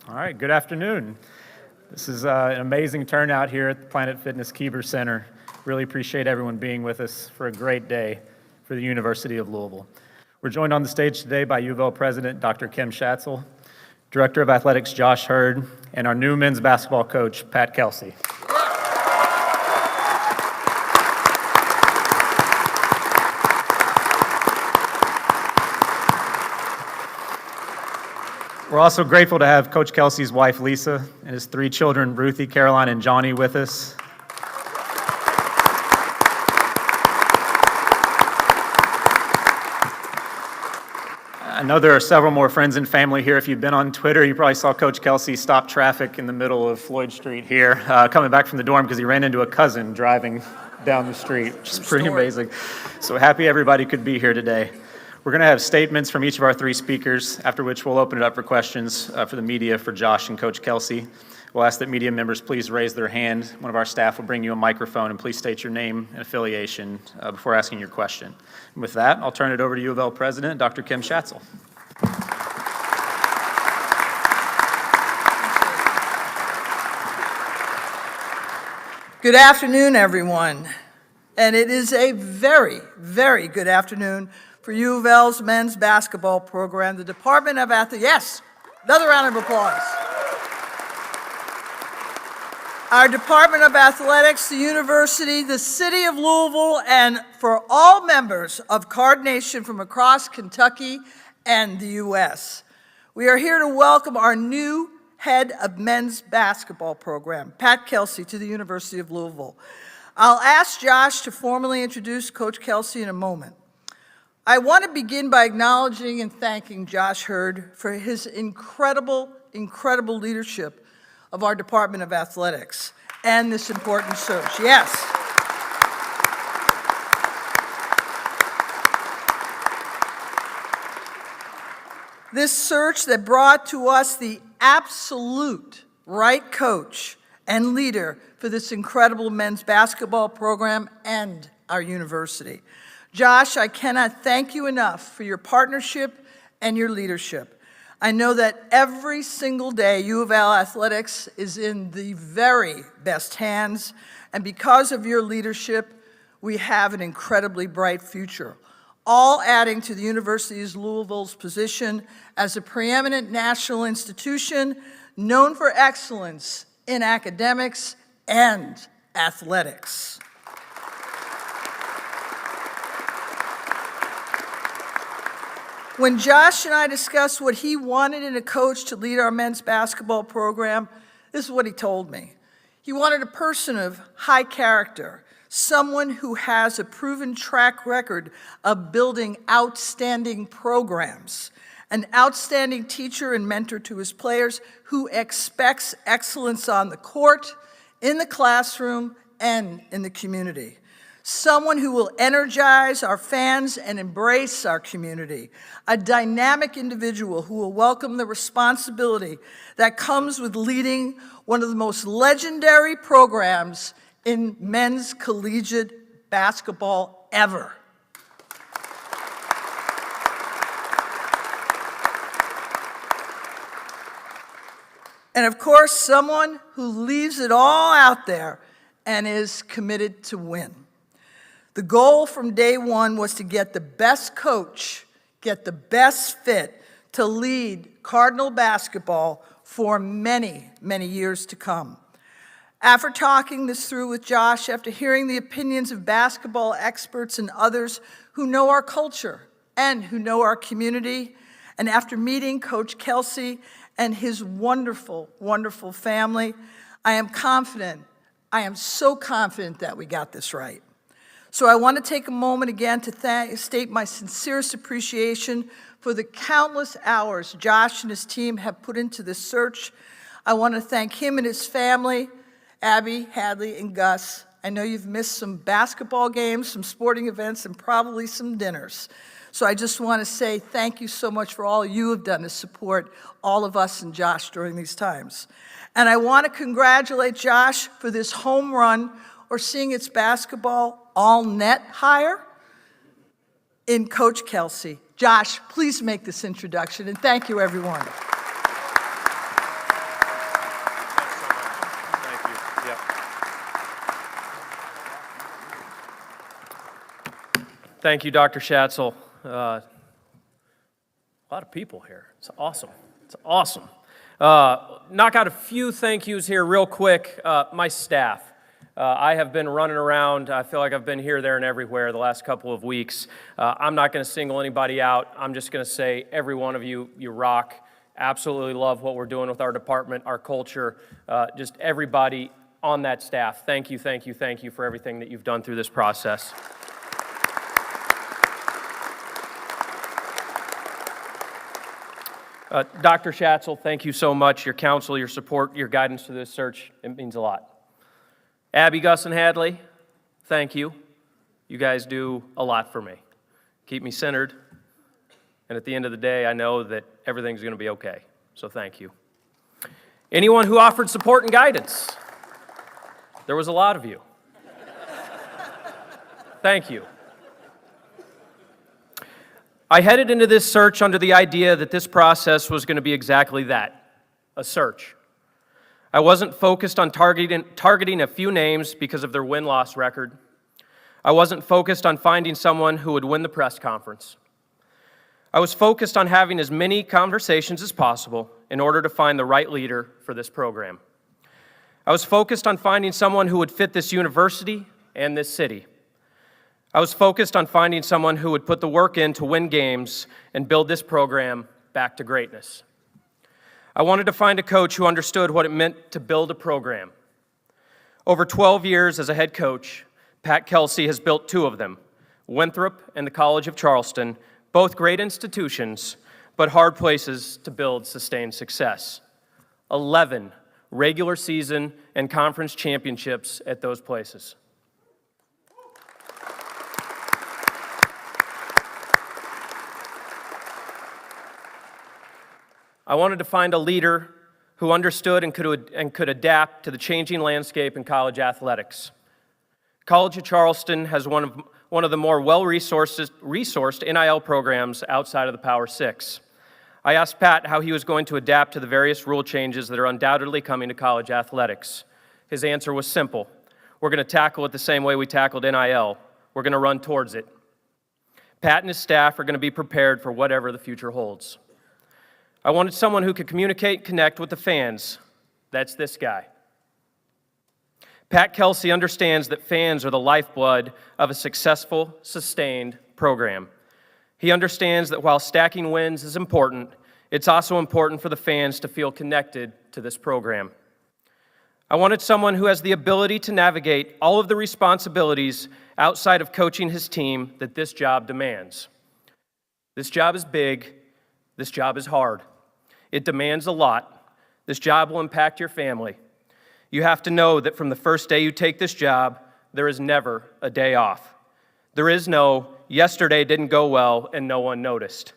All right, good afternoon. This is an amazing turnout here at the Planet Fitness Kieber Center. Really appreciate everyone being with us for a great day for the University of Louisville. We're joined on the stage today by U of L President Dr. Kim Schatzel, Director of Athletics Josh Hurd, and our new men's basketball coach, Pat Kelsey. We're also grateful to have Coach Kelsey's wife, Lisa, and his 3 children, Ruthie, Caroline, and Johnny, with us. I know there are several more friends and family here. If you've been on Twitter, you probably saw Coach Kelsey stop traffic in the middle of Floyd Street here, coming back from the dorm because he ran into a cousin driving down the street, which is pretty amazing. So happy everybody could be here today. We're going to have statements from each of our 3 speakers, after which we'll open it up for questions for the media for Josh and Coach Kelsey. We'll ask that media members please raise their hand. One of our staff will bring you a microphone, and please state your name and affiliation before asking your question. And with that, I'll turn it over to U of L President Dr. Kim Schatzel. Good afternoon, everyone. And it is a very, very good afternoon for U of L's men's basketball program, the Department of Athletics. Yes, another round of applause. Our Department of Athletics, the university, the city of Louisville, and for all members of Card Nation from across Kentucky and the U.S. We are here to welcome our new head of men's basketball program, Pat Kelsey, to the University of Louisville. I'll ask Josh to formally introduce Coach Kelsey in a moment. I want to begin by acknowledging and thanking Josh Hurd for his incredible leadership of our Department of Athletics and this important search. Yes. This search that brought to us the absolute right coach and leader for this incredible men's basketball program and our university. Josh, I cannot thank you enough for your partnership and your leadership. I know that every single day U of L Athletics is in the very best hands, and because of your leadership, we have an incredibly bright future, all adding to the University of Louisville's position as a preeminent national institution known for excellence in academics and athletics. When Josh and I discussed what he wanted in a coach to lead our men's basketball program, this is what he told me. He wanted a person of high character, someone who has a proven track record of building outstanding programs, an outstanding teacher and mentor to his players who expects excellence on the court, in the classroom, and in the community. Someone who will energize our fans and embrace our community. A dynamic individual who will welcome the responsibility that comes with leading one of the most legendary programs in men's collegiate basketball ever. And of course, someone who leaves it all out there and is committed to win. The goal from day one was to get the best coach, get the best fit to lead Cardinal basketball for many, many years to come. After talking this through with Josh, after hearing the opinions of basketball experts and others who know our culture and who know our community, and after meeting Coach Kelsey and his wonderful, wonderful family, I am confident, I am so confident that we got this right. So I want to take a moment again to state my sincerest appreciation for the countless hours Josh and his team have put into this search. I want to thank him and his family, Abby, Hadley, and Gus. I know you've missed some basketball games, some sporting events, and probably some dinners. So I just want to say thank you so much for all you have done to support all of us and Josh during these times. And I want to congratulate Josh for this home run, or seeing its basketball all net hire, in Coach Kelsey. Josh, please make this introduction, and thank you, everyone. Thank you, Dr. Schatzel. A lot of people here. It's awesome. It's awesome. Knock out a few thank yous here real quick. My staff. I have been running around. I feel like I've been here, there, and everywhere the last couple of weeks. I'm not going to single anybody out. I'm just going to say every one of you, you rock. Absolutely love what we're doing with our department, our culture, just everybody on that staff. Thank you, thank you, thank you for everything that you've done through this process. Dr. Schatzel, thank you so much. Your counsel, your support, your guidance to this search, it means a lot. Abby, Gus, and Hadley, thank you. You guys do a lot for me. Keep me centered, and at the end of the day, I know that everything's going to be okay, so thank you. Anyone who offered support and guidance, there was a lot of you. Thank you. I headed into this search under the idea that this process was going to be exactly that, a search. I wasn't focused on targeting a few names because of their win-loss record. I wasn't focused on finding someone who would win the press conference. I was focused on having as many conversations as possible in order to find the right leader for this program. I was focused on finding someone who would fit this university and this city. I was focused on finding someone who would put the work in to win games and build this program back to greatness. I wanted to find a coach who understood what it meant to build a program. Over 12 years as a head coach, Pat Kelsey has built two of them, Winthrop and the College of Charleston, both great institutions, but hard places to build sustained success. 11 regular season and conference championships at those places. I wanted to find a leader who understood and could adapt to the changing landscape in college athletics. College of Charleston has one of the more well-resourced NIL programs outside of the Power Six. I asked Pat how he was going to adapt to the various rule changes that are undoubtedly coming to college athletics. His answer was simple. We're going to tackle it the same way we tackled NIL. We're going to run towards it. Pat and his staff are going to be prepared for whatever the future holds. I wanted someone who could communicate and connect with the fans. That's this guy. Pat Kelsey understands that fans are the lifeblood of a successful, sustained program. He understands that while stacking wins is important, it's also important for the fans to feel connected to this program. I wanted someone who has the ability to navigate all of the responsibilities outside of coaching his team that this job demands. This job is big. This job is hard. It demands a lot. This job will impact your family. You have to know that from the first day you take this job, there is never a day off. There is no, yesterday didn't go well and no one noticed.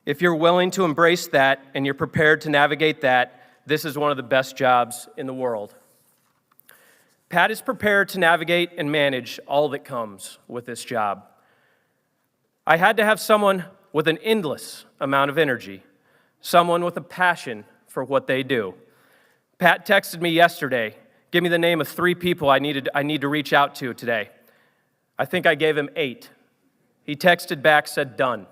If you're willing to embrace that and you're prepared to navigate that, this is one of the best jobs in the world. Pat is prepared to navigate and manage all that comes with this job. I had to have someone with an endless amount of energy, someone with a passion for what they do. Pat texted me yesterday, give me the name of 3 people I need to reach out to today. I think I gave him 8. He texted back, said done.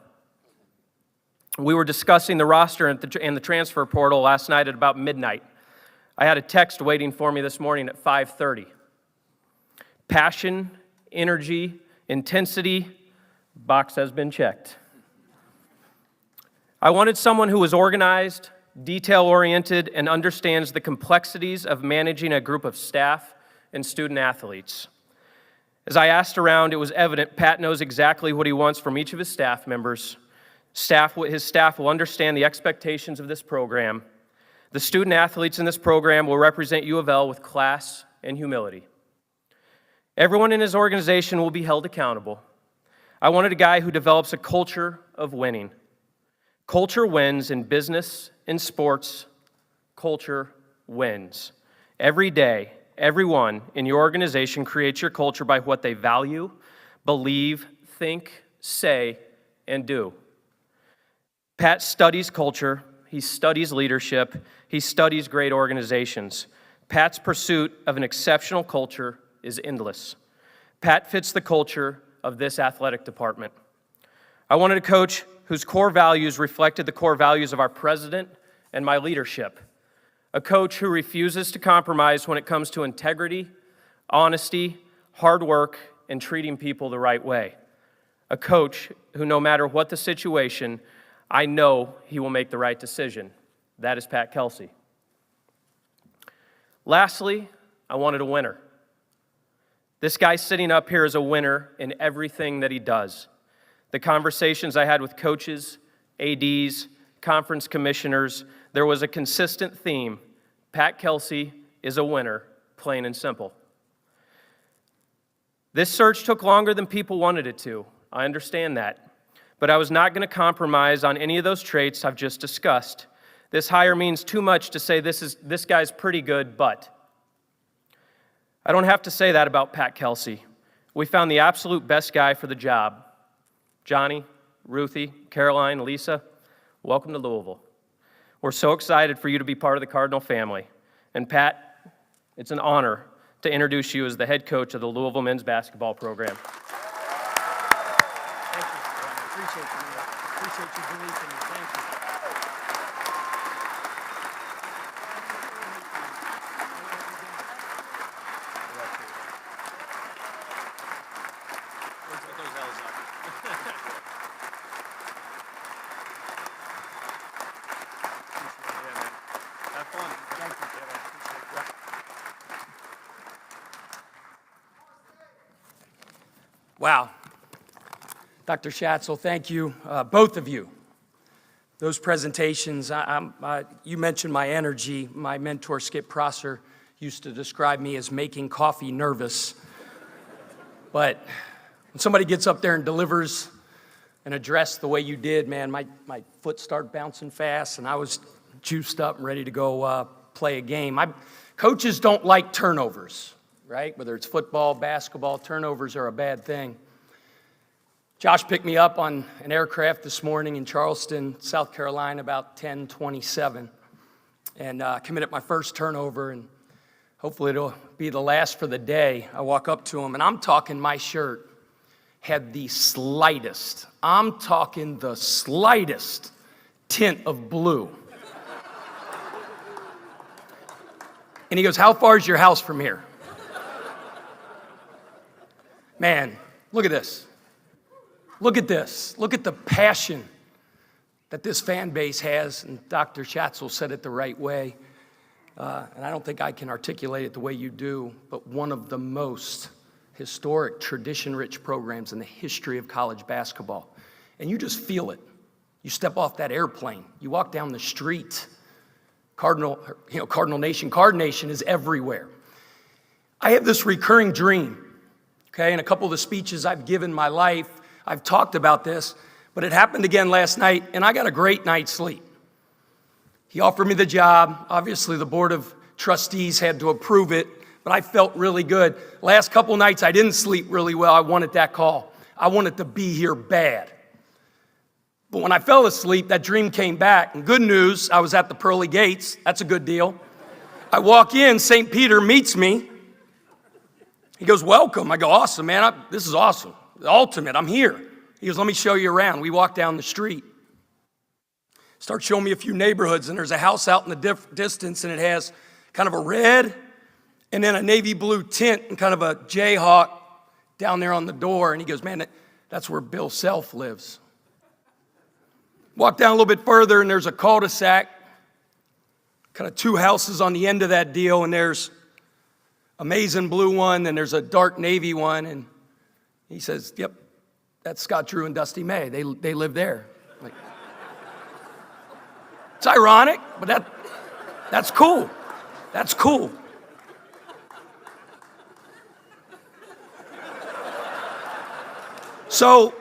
We were discussing the roster and the transfer portal last night at about midnight. I had a text waiting for me this morning at 5:30. Passion, energy, intensity, box has been checked. I wanted someone who was organized, detail-oriented, and understands the complexities of managing a group of staff and student athletes. As I asked around, it was evident Pat knows exactly what he wants from each of his staff members. His staff will understand the expectations of this program. The student athletes in this program will represent U of L with class and humility. Everyone in his organization will be held accountable. I wanted a guy who develops a culture of winning. Culture wins in business, in sports. Culture wins. Every day, everyone in your organization creates your culture by what they value, believe, think, say, and do. Pat studies culture. He studies leadership. He studies great organizations. Pat's pursuit of an exceptional culture is endless. Pat fits the culture of this athletic department. I wanted a coach whose core values reflected the core values of our president and my leadership. A coach who refuses to compromise when it comes to integrity, honesty, hard work, and treating people the right way. A coach who, no matter what the situation, I know he will make the right decision. That is Pat Kelsey. Lastly, I wanted a winner. This guy sitting up here is a winner in everything that he does. The conversations I had with coaches, ADs, conference commissioners, there was a consistent theme. Pat Kelsey is a winner, plain and simple. This search took longer than people wanted it to. I understand that. But I was not going to compromise on any of those traits I've just discussed. This hire means too much to say this guy's pretty good, but. I don't have to say that about Pat Kelsey. We found the absolute best guy for the job. Johnny, Ruthie, Caroline, Lisa, welcome to Louisville. We're so excited for you to be part of the Cardinal family. And Pat, it's an honor to introduce you as the head coach of the Louisville men's basketball program. Thank you. I appreciate you, man. Appreciate you believing in me. Thank you. Wow. Dr. Schatzel, thank you, both of you. Those presentations, you mentioned my energy. My mentor, Skip Prosser, used to describe me as making coffee nervous. But when somebody gets up there and delivers an address the way you did, man, my foot started bouncing fast, and I was juiced up and ready to go play a game. Coaches don't like turnovers, right? Whether it's football, basketball, turnovers are a bad thing. Josh picked me up on an aircraft this morning in Charleston, South Carolina, about 10:27, and committed my first turnover, and hopefully it'll be the last for the day. I walk up to him, and I'm talking my shirt had the slightest, I'm talking the slightest tint of blue. And he goes, "How far is your house from here?" Man, look at this. Look at this. Look at the passion that this fan base has, and Dr. Schatzel said it the right way, and I don't think I can articulate it the way you do, but one of the most historic, tradition-rich programs in the history of college basketball. And you just feel it. You step off that airplane. You walk down the street. Card Nation is everywhere. I have this recurring dream, okay? In a couple of the speeches I've given in my life, I've talked about this, but it happened again last night, and I got a great night's sleep. He offered me the job. Obviously, the Board of Trustees had to approve it, but I felt really good. Last couple nights, I didn't sleep really well. I wanted that call. I wanted to be here bad. But when I fell asleep, that dream came back. And good news, I was at the pearly gates. That's a good deal. I walk in, St. Peter meets me. He goes, "Welcome." I go, "Awesome, man. This is awesome. The ultimate. I'm here." He goes, "Let me show you around." We walk down the street. Start showing me a few neighborhoods, and there's a house out in the distance, and it has kind of a red and then a navy blue tint and kind of a Jayhawk down there on the door. And he goes, "Man, that's where Bill Self lives." Walk down a little bit further, and there's a cul-de-sac, kind of two houses on the end of that deal, and there's a maize and blue one, and there's a dark navy one, and he says, "Yep, that's Scott Drew and Dusty May. They live there." Like, it's ironic, but that's cool. That's cool. So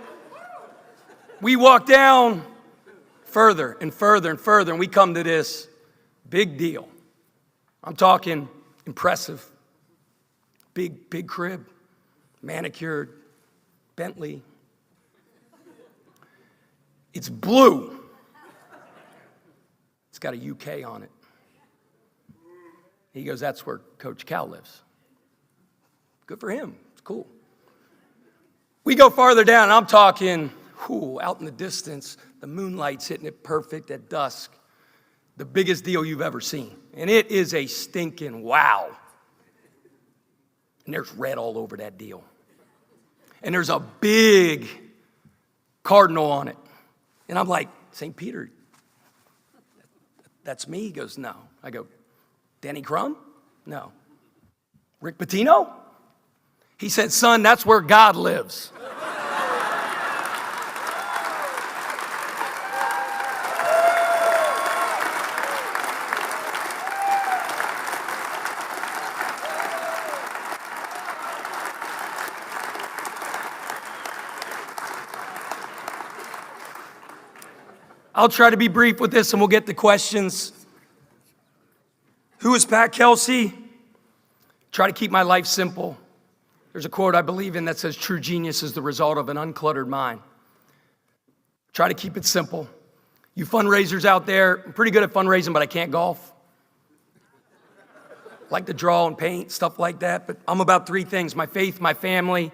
we walk down further and further and further, and we come to this big deal. I'm talking impressive. Big crib, manicured, Bentley. It's blue. It's got a UK on it. He goes, "That's where Coach Cal lives." Good for him. It's cool. We go farther down, and I'm talking, out in the distance, the moonlight's hitting it perfect at dusk. The biggest deal you've ever seen. And it is a stinking wow. And there's red all over that deal. And there's a big cardinal on it. And I'm like, St. Peter, that's me? He goes, no. I go, Danny Crum? No. Rick Pitino? He said, son, that's where God lives. I'll try to be brief with this and we'll get to questions. Who is Pat Kelsey? Try to keep my life simple. There's a quote I believe in that says, true genius is the result of an uncluttered mind. Try to keep it simple. You fundraisers out there, I'm pretty good at fundraising, but I can't golf. Like to draw and paint, stuff like that, but I'm about three things: my faith, my family,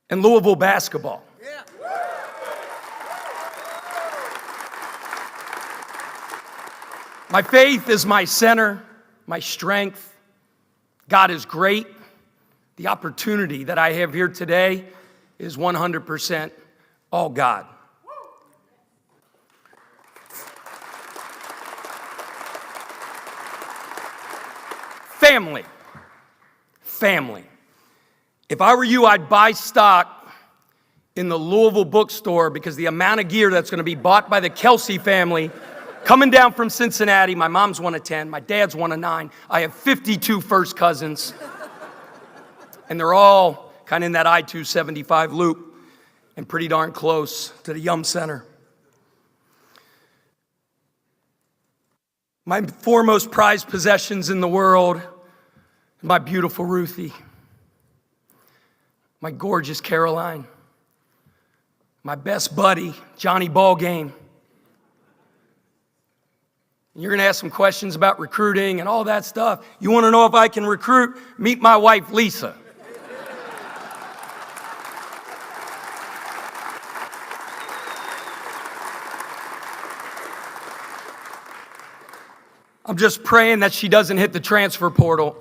and Louisville basketball. Yeah. My faith is my center, my strength. God is great. The opportunity that I have here today is 100% all God. Family. Family. If I were you, I'd buy stock in the Louisville bookstore because the amount of gear that's going to be bought by the Kelsey family coming down from Cincinnati. My mom's one of 10. My dad's one of 9. I have 52 first cousins. And they're all kind of in that I-275 loop and pretty darn close to the Yum Center. My foremost prized possessions in the world, my beautiful Ruthie, my gorgeous Caroline, my best buddy, Johnny Ballgame. You're going to ask some questions about recruiting and all that stuff. You want to know if I can recruit? Meet my wife, Lisa. I'm just praying that she doesn't hit the transfer portal.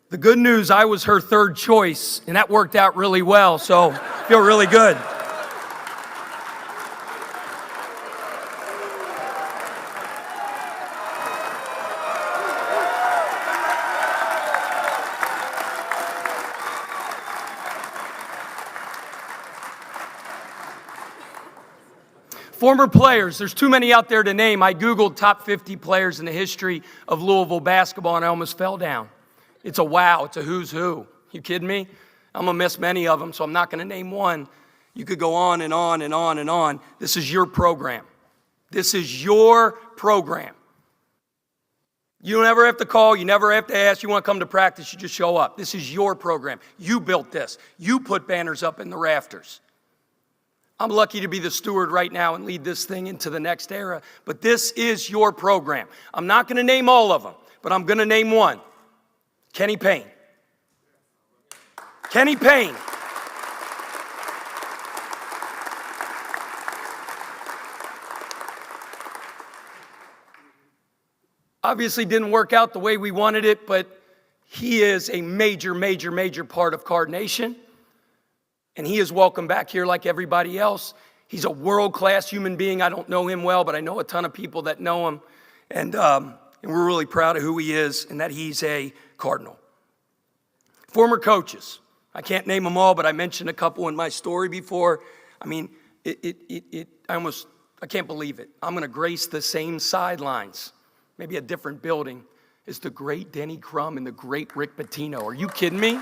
The good news, I was her third choice, and that worked out really well, so I feel really good. Former players, there's too many out there to name. I Googled top 50 players in the history of Louisville basketball, and I almost fell down. It's a wow, it's a who's who. You kidding me? I'm gonna miss many of them, so I'm not gonna name one. You could go on and on and on and on. This is your program. This is your program. You never have to call, you never have to ask, you wanna come to practice, you just show up. This is your program. You built this. You put banners up in the rafters. I'm lucky to be the steward right now and lead this thing into the next era, but this is your program. I'm not going to name all of them, but I'm going to name one. Kenny Payne. Kenny Payne. Obviously didn't work out the way we wanted it, but he is a major, major, major part of Card Nation. And he is welcome back here like everybody else. He's a world-class human being. I don't know him well, but I know a ton of people that know him. And we're really proud of who he is and that he's a Cardinal. Former coaches. I can't name them all, but I mentioned a couple in my story before. I mean, I can't believe it. I'm going to grace the same sidelines, maybe a different building, as the great Denny Crum and the great Rick Pitino. Are you kidding me?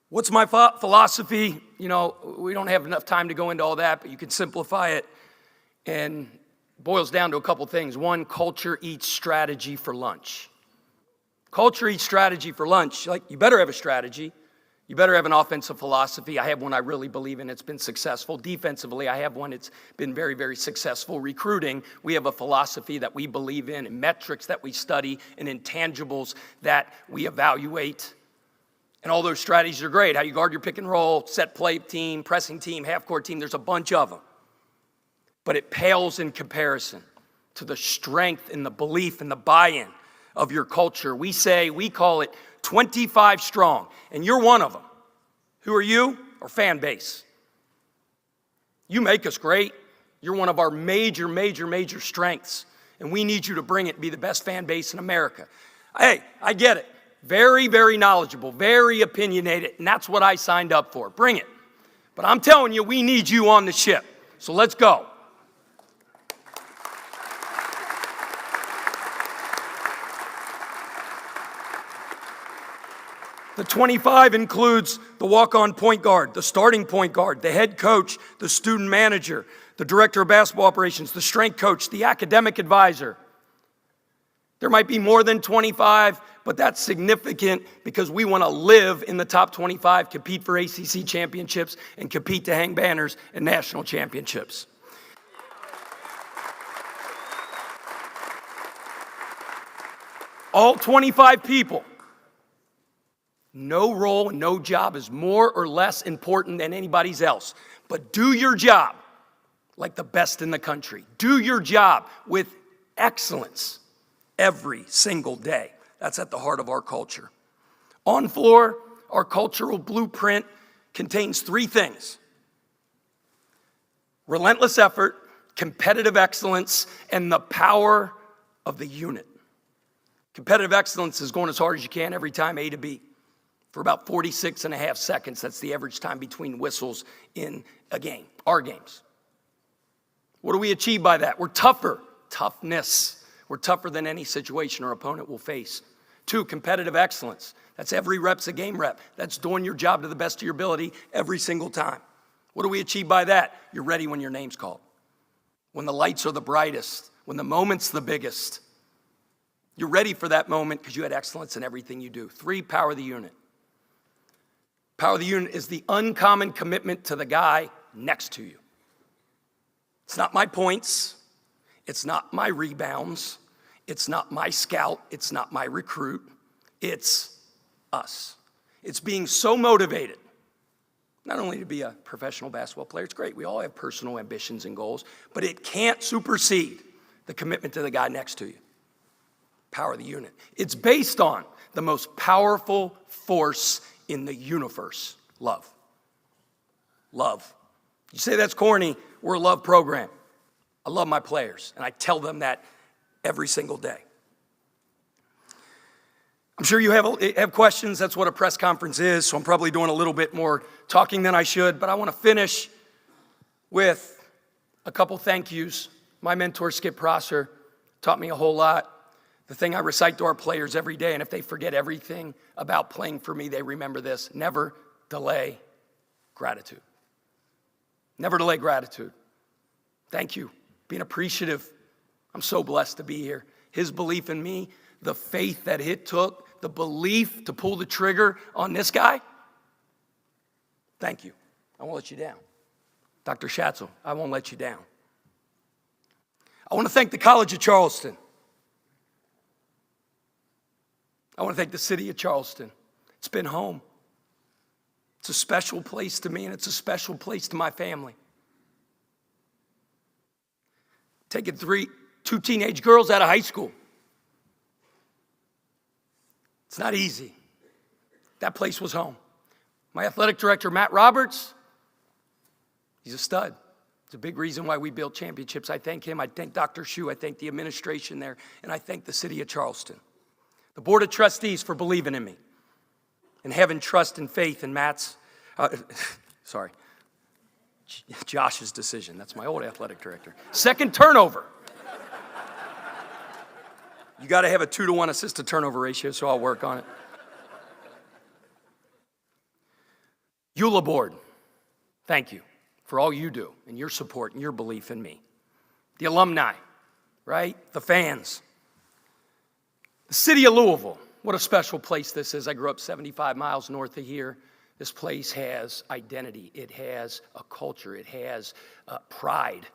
What's my philosophy? You know, we don't have enough time to go into all that, but you can simplify it. And it boils down to a couple things. One, culture eats strategy for lunch. Culture eats strategy for lunch. Like, you better have a strategy. You better have an offensive philosophy. I have one I really believe in. It's been successful. Defensively, I have one. It's been very, very successful. Recruiting, we have a philosophy that we believe in, and metrics that we study, and intangibles that we evaluate. And all those strategies are great. How you guard your pick and roll, set play team, pressing team, half-court team. There's a bunch of them. But it pales in comparison to the strength and the belief and the buy-in of your culture. We call it 25 strong, and you're one of them. Who are you? Our fan base. You make us great. You're one of our major, major, major strengths, and we need you to bring it and be the best fan base in America. Hey, I get it. Very, very knowledgeable, very opinionated, and that's what I signed up for. Bring it. But I'm telling you, we need you on the ship. So let's go. The 25 includes the walk-on point guard, the starting point guard, the head coach, the student manager, the director of basketball operations, the strength coach, the academic advisor. There might be more than 25, but that's significant because we want to live in the top 25, compete for ACC championships, and compete to hang banners and national championships. All 25 people. No role and no job is more or less important than anybody's else. But do your job like the best in the country. Do your job with excellence every single day. That's at the heart of our culture. On floor, our cultural blueprint contains three things: relentless effort, competitive excellence, and the power of the unit. Competitive excellence is going as hard as you can every time, A to B. For about 46 and a half seconds. That's the average time between whistles in a game, our games. What do we achieve by that? We're tougher. Toughness. We're tougher than any situation our opponent will face. 2, competitive excellence. That's every rep's a game rep. That's doing your job to the best of your ability every single time. What do we achieve by that? You're ready when your name's called. When the lights are the brightest. When the moment's the biggest. You're ready for that moment because you had excellence in everything you do. 3, power of the unit. Power of the unit is the uncommon commitment to the guy next to you. It's not my points. It's not my rebounds. It's not my scout. It's not my recruit. It's us. It's being so motivated, not only to be a professional basketball player, it's great. We all have personal ambitions and goals, but it can't supersede the commitment to the guy next to you. Power of the unit. It's based on the most powerful force in the universe, love. Love. You say that's corny, we're a love program. I love my players, and I tell them that every single day. I'm sure you have questions. That's what a press conference is, so I'm probably doing a little bit more talking than I should, but I want to finish with a couple thank yous. My mentor, Skip Prosser, taught me a whole lot. The thing I recite to our players every day, and if they forget everything about playing for me, they remember this: never delay gratitude. Never delay gratitude. Thank you. Being appreciative. I'm so blessed to be here. His belief in me, the faith that it took, the belief to pull the trigger on this guy. Thank you. I won't let you down. Dr. Schatzel, I won't let you down. I want to thank the College of Charleston. I want to thank the city of Charleston. It's been home. It's a special place to me, and it's a special place to my family. Taking two teenage girls out of high school. It's not easy. That place was home. My athletic director, Matt Roberts, he's a stud. It's a big reason why we built championships. I thank him. I thank Dr. Shue. I thank the administration there, and I thank the city of Charleston. The Board of Trustees for believing in me and having trust and faith in Josh's decision. That's my old athletic director. Second turnover. You got to have a 2-to-1 assist to turnover ratio, so I'll work on it. EULA Board, thank you for all you do and your support and your belief in me. The alumni, right? The fans. The city of Louisville, what a special place this is. I grew up 75 miles north of here. This place has identity. It has a culture. It has pride.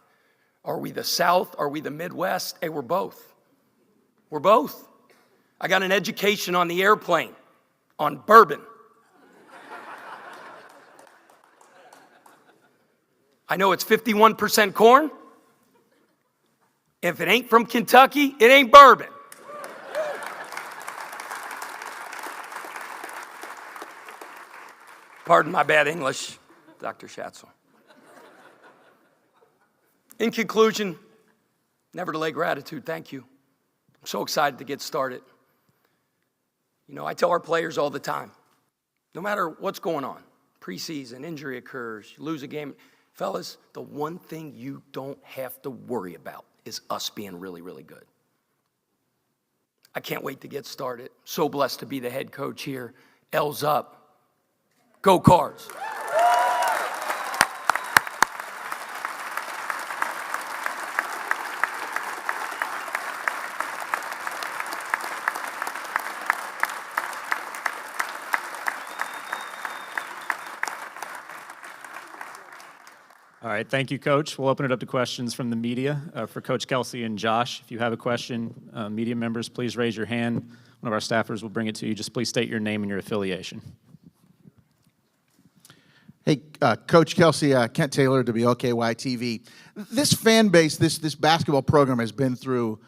Are we the South? Are we the Midwest? Hey, we're both. We're both. I got an education on the airplane, on bourbon. I know it's 51% corn. If it ain't from Kentucky, it ain't bourbon. Pardon my bad English, Dr. Schatzel. In conclusion, never delay gratitude. Thank you. I'm so excited to get started. You know, I tell our players all the time, no matter what's going on, preseason, injury occurs, you lose a game, fellas, the one thing you don't have to worry about is us being really, really good. I can't wait to get started. So blessed to be the head coach here. L's up. Go Cards. All right, thank you, Coach. We'll open it up to questions from the media for Coach Kelsey and Josh. If you have a question, media members, please raise your hand. One of our staffers will bring it to you. Just please state your name and your affiliation. Hey, Coach Kelsey, Kent Taylor, WLKY TV. This fan base, this basketball program has been through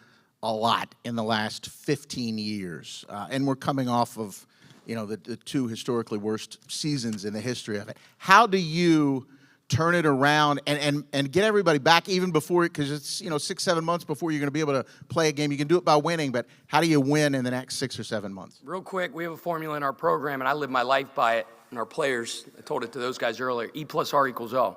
a lot in the last 15 years, and we're coming off of, you know, the two historically worst seasons in the history of it. How do you turn it around and get everybody back even before, because it's, you know, 6-7 months before you're going to be able to play a game? You can do it by winning, but how do you win in the next 6 or 7 months? Real quick, we have a formula in our program, and I live my life by it, and our players, I told it to those guys earlier, E plus R equals O.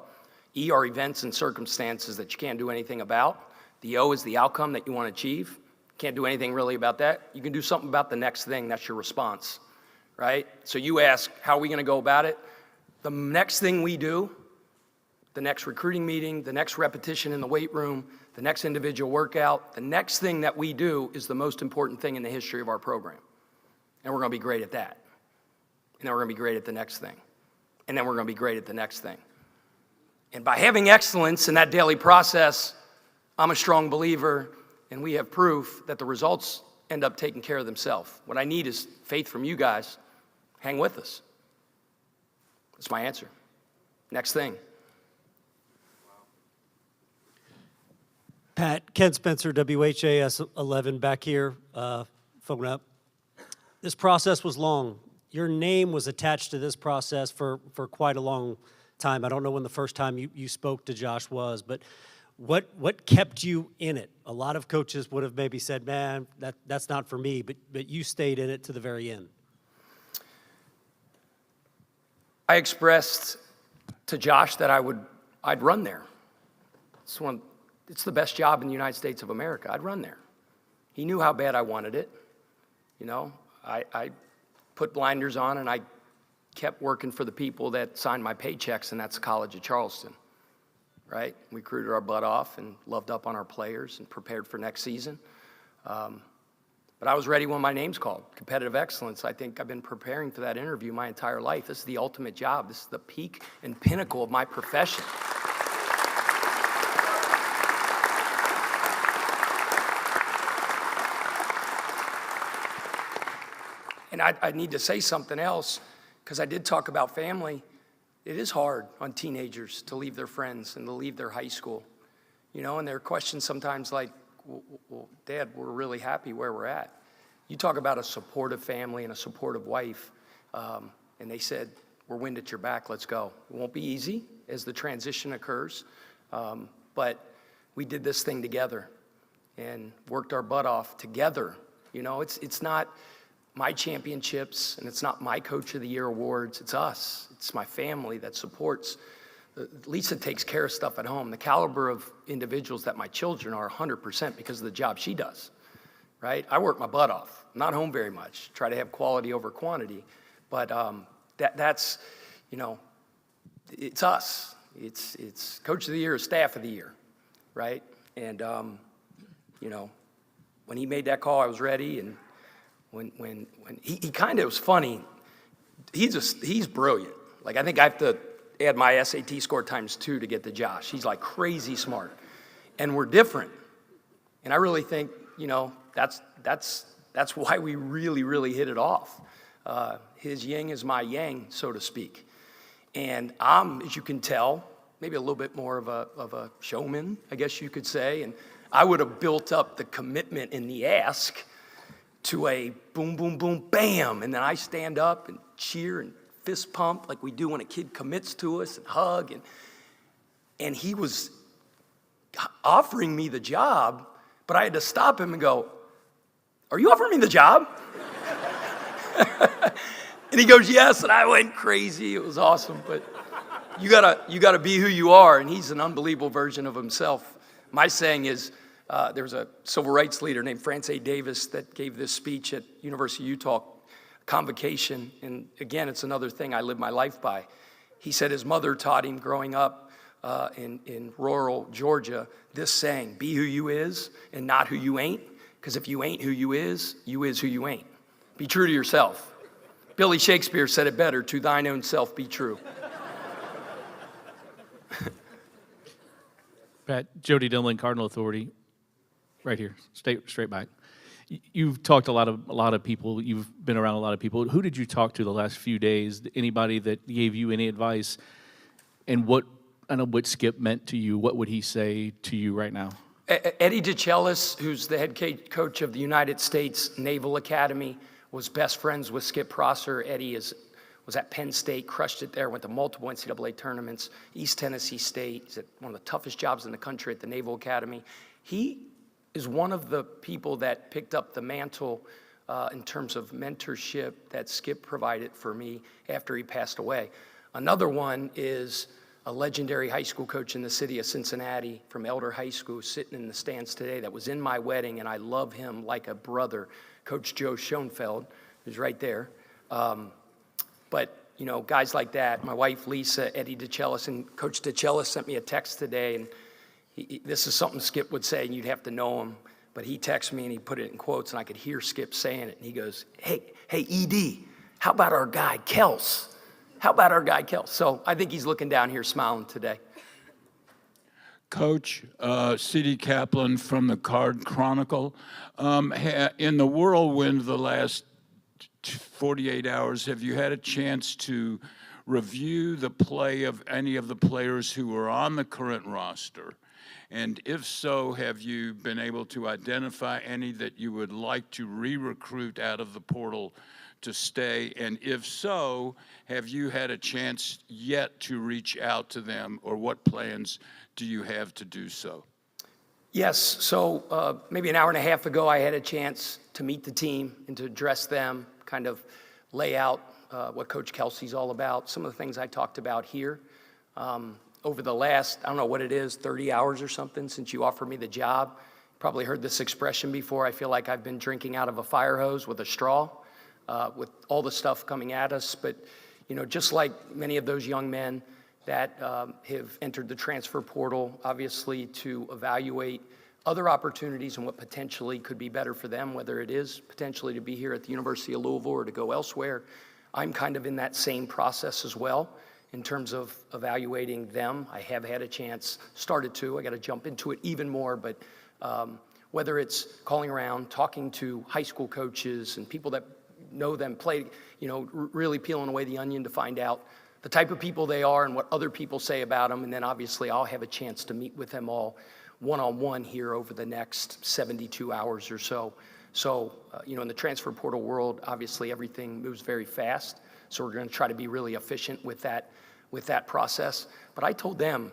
E are events and circumstances that you can't do anything about. The O is the outcome that you want to achieve. Can't do anything really about that. You can do something about the next thing. That's your response, right? So you ask, how are we going to go about it? The next thing we do, the next recruiting meeting, the next repetition in the weight room, the next individual workout, the next thing that we do is the most important thing in the history of our program. And we're going to be great at that. And then we're going to be great at the next thing. And then we're going to be great at the next thing. And by having excellence in that daily process, I'm a strong believer, and we have proof that the results end up taking care of themselves. What I need is faith from you guys. Hang with us. That's my answer. Next thing. Pat, Ken Spencer, WHAS 11, back here, phone up. This process was long. Your name was attached to this process for quite a long time. I don't know when the first time you spoke to Josh was, but what kept you in it? A lot of coaches would have maybe said, man, that's not for me, but you stayed in it to the very end. I expressed to Josh that I'd run there. It's the best job in the United States of America. I'd run there. He knew how bad I wanted it. You know, I put blinders on and I kept working for the people that signed my paychecks, and that's the College of Charleston, right? We recruited our butt off and loved up on our players and prepared for next season. But I was ready when my name's called. Competitive excellence. I think I've been preparing for that interview my entire life. This is the ultimate job. This is the peak and pinnacle of my profession. And I need to say something else, because I did talk about family. It is hard on teenagers to leave their friends and to leave their high school. You know, and there are questions sometimes like, well, Dad, we're really happy where we're at. You talk about a supportive family and a supportive wife, and they said, we're wind at your back, let's go. It won't be easy as the transition occurs, but we did this thing together and worked our butt off together. You know, it's not my championships, and it's not my Coach of the Year awards. It's us. It's my family that supports. Lisa takes care of stuff at home. The caliber of individuals that my children are 100% because of the job she does, right? I work my butt off. I'm not home very much. Try to have quality over quantity. But that's, you know, it's us. It's Coach of the Year, Staff of the Year, right? And, you know, when he made that call, I was ready. And when he kind of was funny. He's brilliant. Like, I think I have to add my SAT score times 2 to get to Josh. He's like crazy smart. And we're different. And I really think, that's why we really, really hit it off. His yin is my yang, so to speak. And I'm, as you can tell, maybe a little bit more of a showman, I guess you could say. And I would have built up the commitment in the ask to a boom, boom, boom, bam. And then I stand up and cheer and fist pump like we do when a kid commits to us and hug. And he was offering me the job, but I had to stop him and go, "Are you offering me the job?" And he goes, "Yes," and I went crazy. It was awesome, but you gotta be who you are, and he's an unbelievable version of himself. My saying is, there was a civil rights leader named France A. Davis that gave this speech at University of Utah convocation, and again, it's another thing I live my life by. He said his mother taught him growing up in rural Georgia this saying: "Be who you is and not who you ain't, because if you ain't who you is who you ain't." Be true to yourself. Billy Shakespeare said it better: "To thine own self be true." Pat, Jody Dimling, Cardinal Authority, right here, straight back. You've talked to a lot of people. You've been around a lot of people. Who did you talk to the last few days? Anybody that gave you any advice? And what Skip meant to you? What would he say to you right now? Eddie DeChellis, who's the head coach of the United States Naval Academy, was best friends with Skip Prosser. Eddie was at Penn State, crushed it there, went to multiple NCAA tournaments, East Tennessee State. He's at one of the toughest jobs in the country at the Naval Academy. He is one of the people that picked up the mantle in terms of mentorship that Skip provided for me after he passed away. Another one is a legendary high school coach in the city of Cincinnati from Elder High School, sitting in the stands today, that was in my wedding, and I love him like a brother, Coach Joe Schoenfeld, who's right there. But, guys like that, my wife Lisa, Eddie DeChellis, and Coach DeChellis sent me a text today, and this is something Skip would say, and you'd have to know him, but he texted me and he put it in quotes, and I could hear Skip saying it, and he goes, hey, ED, how about our guy, Kelsey? How about our guy, Kelsey? So I think he's looking down here smiling today. Coach, C.D. Kaplan from the Card Chronicle. In the whirlwind of the last 48 hours, have you had a chance to review the play of any of the players who were on the current roster? And if so, have you been able to identify any that you would like to re-recruit out of the portal to stay? And if so, have you had a chance yet to reach out to them, or what plans do you have to do so? Yes, so maybe an hour and a half ago, I had a chance to meet the team and to address them, kind of lay out what Coach Kelsey's all about, some of the things I talked about here. Over the last, I don't know what it is, 30 hours or something since you offered me the job. Probably heard this expression before. I feel like I've been drinking out of a fire hose with a straw, with all the stuff coming at us. But, just like many of those young men that have entered the transfer portal, obviously to evaluate other opportunities and what potentially could be better for them, whether it is potentially to be here at the University of Louisville or to go elsewhere. I'm kind of in that same process as well in terms of evaluating them. I have had a chance, started to, I got to jump into it even more, but whether it's calling around, talking to high school coaches and people that know them, play, really peeling away the onion to find out the type of people they are and what other people say about them. And then obviously I'll have a chance to meet with them all one-on-one here over the next 72 hours or so. So, in the transfer portal world, obviously everything moves very fast. So we're going to try to be really efficient with that process. But I told them,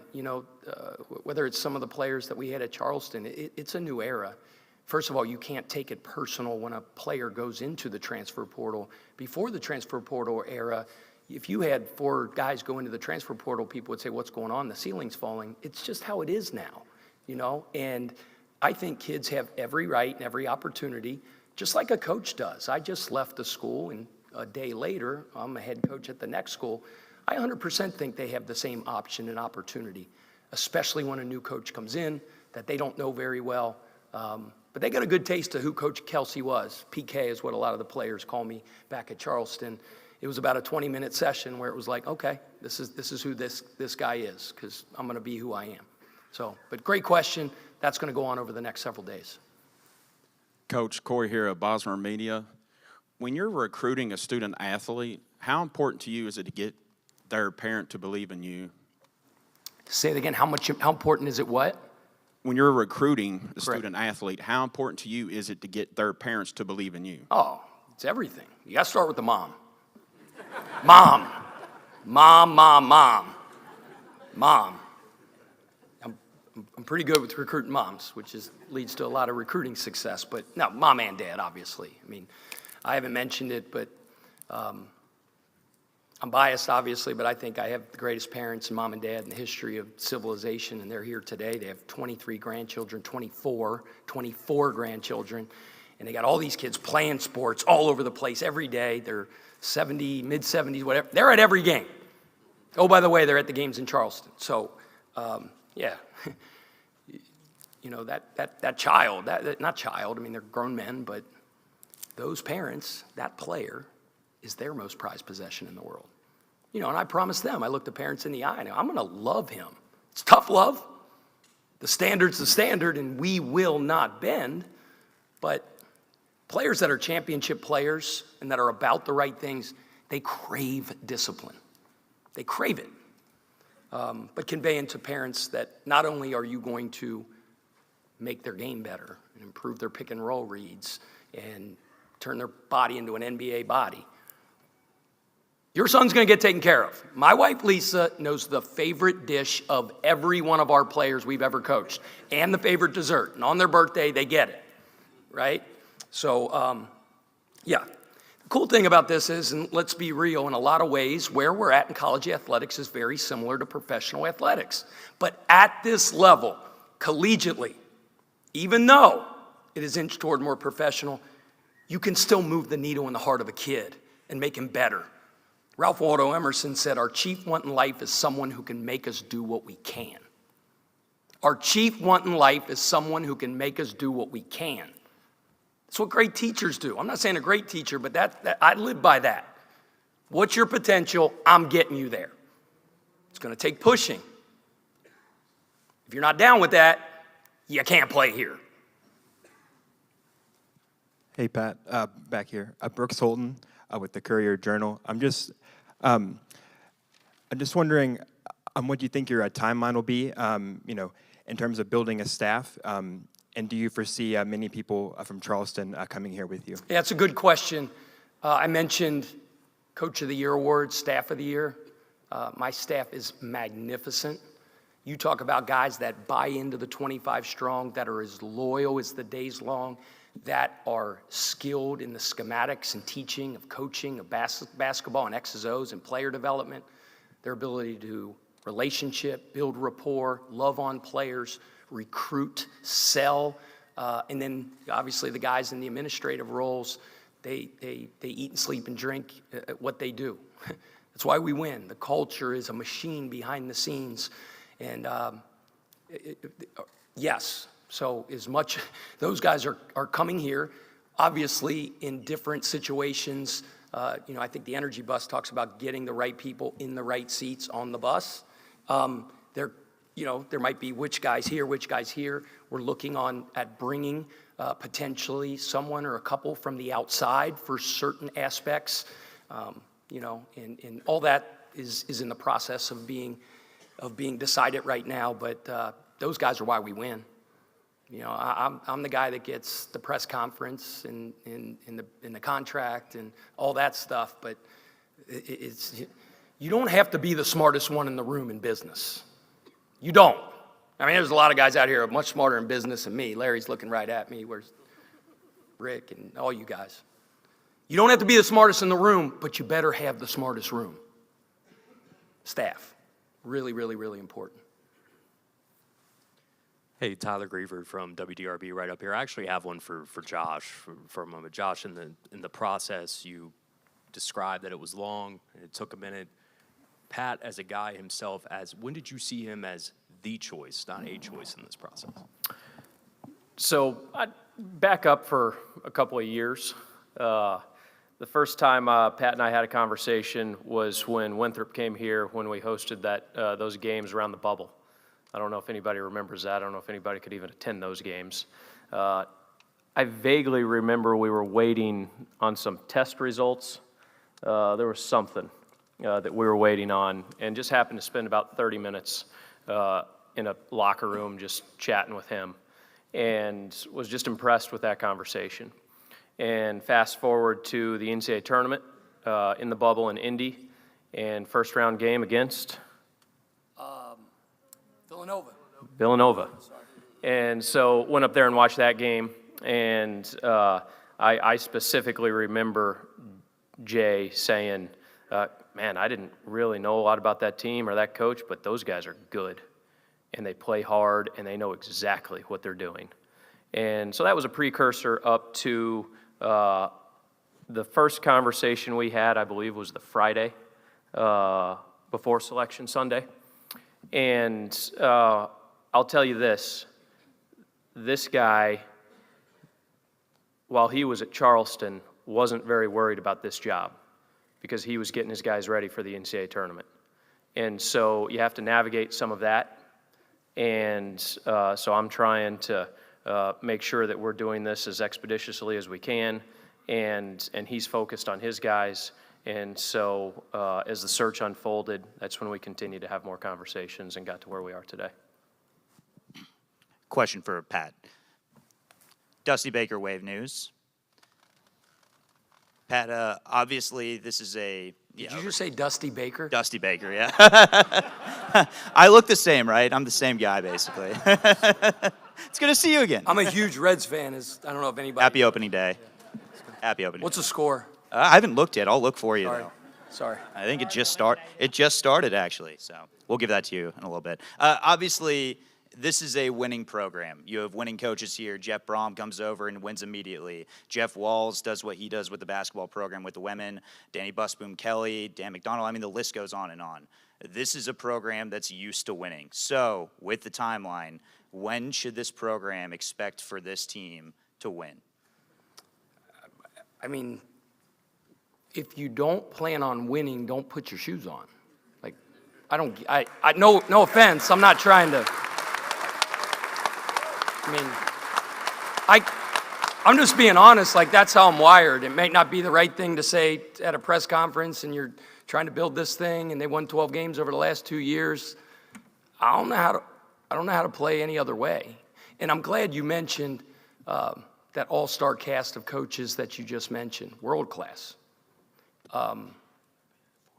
whether it's some of the players that we had at Charleston, it's a new era. First of all, you can't take it personal when a player goes into the transfer portal. Before the transfer portal era, if you had 4 guys go into the transfer portal, people would say, what's going on? The ceiling's falling. It's just how it is now, And I think kids have every right and every opportunity, just like a coach does. I just left the school, and a day later, I'm a head coach at the next school. I 100% think they have the same option and opportunity, especially when a new coach comes in that they don't know very well. But they got a good taste of who Coach Kelsey was. PK is what a lot of the players call me back at Charleston. it was about a 20-minute session where it was like, okay, this is who this guy is, because I'm going to be who I am. So, but great question. That's going to go on over the next several days. Coach Corey here at Bosmer Media. When you're recruiting a student athlete, how important to you is it to get their parent to believe in you? Say it again. How important is it what? When you're recruiting a Correct. student athlete, how important to you is it to get their parents to believe in you? Oh, it's everything. You got to start with the mom. Mom. I'm pretty good with recruiting moms, which leads to a lot of recruiting success. But no, mom and dad, obviously. I mean, I haven't mentioned it, but I'm biased, obviously, but I think I have the greatest parents and mom and dad in the history of civilization, and they're here today. They have 23 grandchildren, 24 grandchildren, and they got all these kids playing sports all over the place every day. They're 70, mid-70s, whatever. They're at every game. Oh, by the way, they're at the games in Charleston. So, yeah, you know, that child, not child, I mean, they're grown men, but those parents, that player, is their most prized possession in the world. You know, and I promised them, I looked the parents in the eye, and I'm going to love him. It's tough love. The standard's the standard, and we will not bend. But players that are championship players and that are about the right things, they crave discipline. They crave it. But conveying to parents that not only are you going to make their game better and improve their pick and roll reads and turn their body into an NBA body, your son's going to get taken care of. My wife, Lisa, knows the favorite dish of every one of our players we've ever coached and the favorite dessert. And on their birthday, they get it, right? So, yeah. The cool thing about this is, and let's be real, in a lot of ways, where we're at in college athletics is very similar to professional athletics. But at this level, collegiately, even though it is inched toward more professional, you can still move the needle in the heart of a kid and make him better. Ralph Waldo Emerson said, our chief want in life is someone who can make us do what we can. Our chief want in life is someone who can make us do what we can. That's what great teachers do. I'm not saying a great teacher, but that I live by that. What's your potential? I'm getting you there. It's going to take pushing. If you're not down with that, you can't play here. Hey, Pat, back here. Brooks Holton with the Courier-Journal. I'm just wondering what you think your timeline will be, you know, in terms of building a staff, and do you foresee many people from Charleston coming here with you? Yeah, it's a good question. I mentioned Coach of the Year awards, Staff of the Year. My staff is magnificent. You talk about guys that buy into the 25 strong, that are as loyal as the day's long, that are skilled in the schematics and teaching of coaching, of basketball and X's O's and player development, their ability to relationship, build rapport, love on players, recruit, sell, and then obviously the guys in the administrative roles, they eat and sleep and drink what they do. That's why we win. The culture is a machine behind the scenes. And yes, so as much, those guys are coming here, obviously in different situations. You know, I think the energy bus talks about getting the right people in the right seats on the bus. There might be which guys here. We're looking at bringing potentially someone or a couple from the outside for certain aspects. You know, and all that is in the process of being decided right now. But those guys are why we win. You know, I'm the guy that gets the press conference and in the contract and all that stuff. But you don't have to be the smartest one in the room in business. You don't. I mean, there's a lot of guys out here who are much smarter in business than me. Larry's looking right at me. Where's Rick and all you guys? You don't have to be the smartest in the room, but you better have the smartest room. Staff. Really, really, really important. Hey, Tyler Griever from WDRB right up here. I actually have one for Josh for a moment. Josh, in the process, you described that it was long, and it took a minute. Pat, as a guy himself, when did you see him as the choice, not a choice in this process? So I'd back up for a couple of years. The The first time Pat and I had a conversation was when Winthrop came here when we hosted those games around the bubble. I don't know if anybody remembers that. I don't know if anybody could even attend those games. I vaguely remember we were waiting on some test results. There was something that we were waiting on, and just happened to spend about 30 minutes in a locker room just chatting with him, and was just impressed with that conversation. And fast forward to the NCAA tournament in the bubble in Indy, and first round game against Villanova. And so went up there and watched that game, and I specifically remember Jay saying, man, I didn't really know a lot about that team or that coach, but those guys are good, and they play hard, and they know exactly what they're doing. And so that was a precursor up to the first conversation we had, I believe, was the Friday before Selection Sunday. And I'll tell you this guy, while he was at Charleston, wasn't very worried about this job because he was getting his guys ready for the NCAA tournament. And so you have to navigate some of that. And so I'm trying to make sure that we're doing this as expeditiously as we can. And he's focused on his guys. And so as the search unfolded, that's when we continued to have more conversations and got to where we are today. Question for Pat. Dusty Baker, Wave News. Pat, obviously this is a... Did you just say Dusty Baker? Dusty Baker, yeah. I look the same, right? I'm the same guy, basically. It's good to see you again. I'm a huge Reds fan. I don't know if anybody... Happy opening day. Happy opening What's day. the score? I haven't looked yet. I'll look for you, Sorry. though. Sorry. I think it just started, actually, so we'll give that to you in a little bit. Obviously, this is a winning program. You have winning coaches here. Jeff Brom comes over and wins immediately. Jeff Walls does what he does with the basketball program with the women. Danny Busboom Kelly, Dan McDonald. I mean, the list goes on and on. This is a program that's used to winning. So, with the timeline, when should this program expect for this team to win? I mean, if you don't plan on winning, don't put your shoes on. Like, no offense, I'm not trying to. I mean, I'm just being honest, like that's how I'm wired. It may not be the right thing to say at a press conference and you're trying to build this thing and they won 12 games over the last 2 years. I don't know how to play any other way. And I'm glad you mentioned that all-star cast of coaches that you just mentioned, world class.